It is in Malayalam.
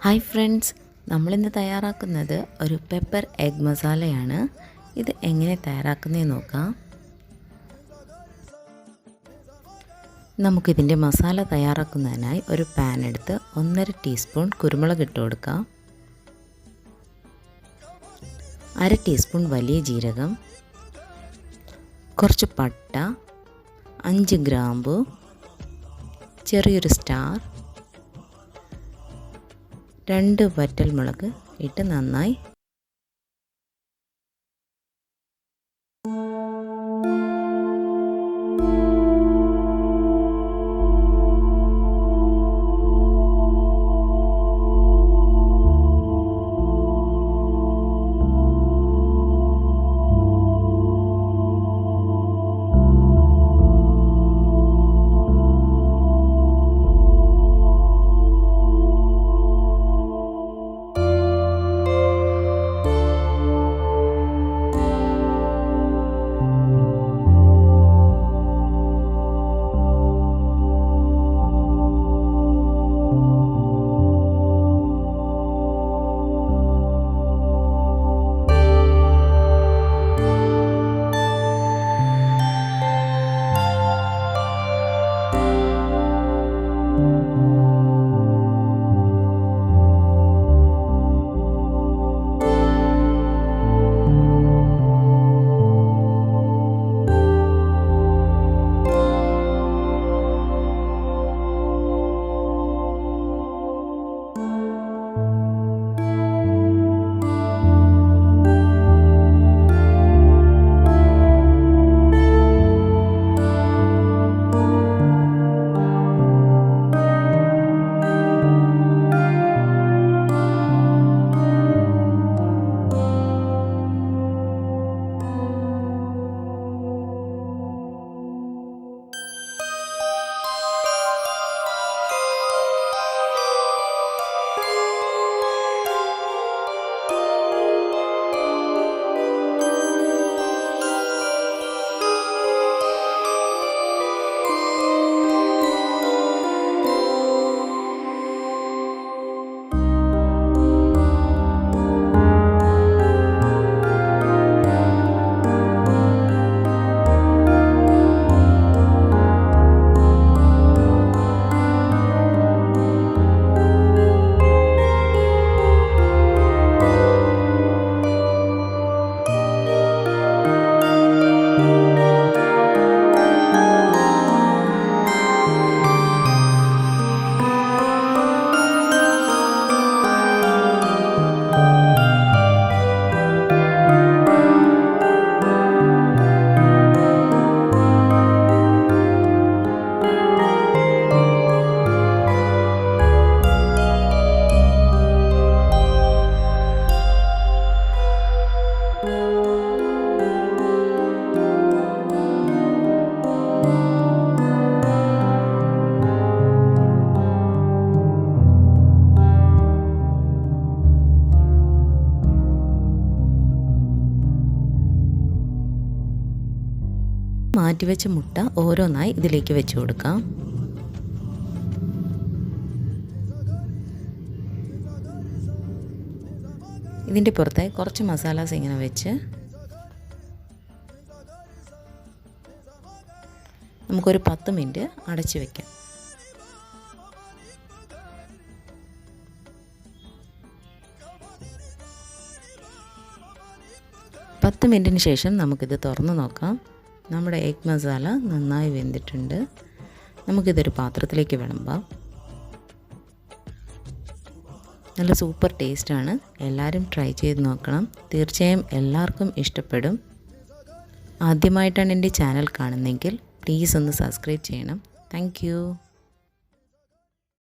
ഹായ് ഫ്രണ്ട്സ്, നമ്മളിന്ന് തയ്യാറാക്കുന്നത് ഒരു പെപ്പർ എഗ് മസാലയാണ്. ഇത് എങ്ങനെ തയ്യാറാക്കുന്നതെന്ന് നോക്കാം. നമുക്കിതിൻ്റെ മസാല തയ്യാറാക്കുന്നതിനായി ഒരു പാൻ എടുത്ത് 1.5 ടീസ്പൂൺ കുരുമുളക് ഇട്ട് കൊടുക്കാം. 1/2 ടീസ്പൂൺ വലിയ ജീരകം, കുറച്ച് പട്ട, 5 ഗ്രാമ്പു, ചെറിയൊരു സ്റ്റാർ, 2 വറ്റൽമുളക് ഇട്ട് നന്നായി മാറ്റിവെച്ച മുട്ട ഓരോന്നായി ഇതിലേക്ക് വെച്ച് കൊടുക്കാം. ഇതിൻ്റെ പുറത്തെ കുറച്ച് മസാലാസ് ഇങ്ങനെ വെച്ച് നമുക്കൊരു 10 മിനിറ്റ് അടച്ച് വയ്ക്കാം. പത്ത് മിനിറ്റിന് ശേഷം നമുക്കിത് തുറന്ന് നോക്കാം. നമ്മുടെ എഗ് മസാല നന്നായി വെന്തിട്ടുണ്ട്. നമുക്കിതൊരു പാത്രത്തിലേക്ക് വിളമ്പാം. നല്ല സൂപ്പർ ടേസ്റ്റാണ്. എല്ലാവരും ട്രൈ ചെയ്ത് നോക്കണം. തീർച്ചയായും എല്ലാവർക്കും ഇഷ്ടപ്പെടും. ആദ്യമായിട്ടാണ് എൻ്റെ ചാനൽ കാണുന്നതെങ്കിൽ പ്ലീസ് ഒന്ന് സബ്സ്ക്രൈബ് ചെയ്യണം. താങ്ക്